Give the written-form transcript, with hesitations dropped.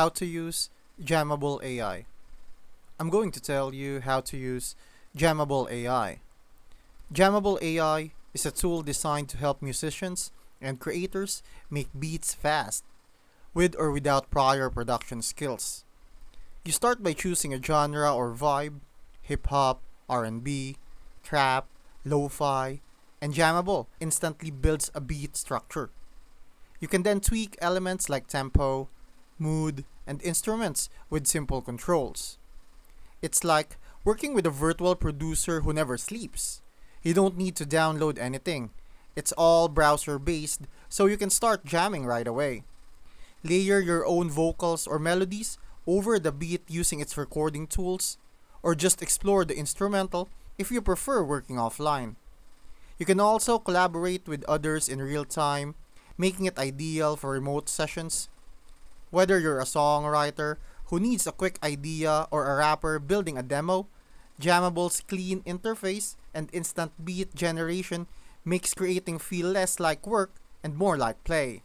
how to use Jammable AI. I'm going to tell you how to use Jammable AI. Jammable AI is a tool designed to help musicians and creators make beats fast, with or without prior production skills. You start by choosing a genre or vibe: hip hop, R&B, trap, lo-fi, and Jammable instantly builds a beat structure. You can then tweak elements like tempo, mood, and instruments with simple controls. It's like working with a virtual producer who never sleeps. You don't need to download anything. It's all browser based, so you can start jamming right away. Layer your own vocals or melodies over the beat using its recording tools, or just explore the instrumental if you prefer working offline. You can also collaborate with others in real time, making it ideal for remote sessions. Whether you're a songwriter who needs a quick idea or a rapper building a demo, Jammable's clean interface and instant beat generation makes creating feel less like work and more like play.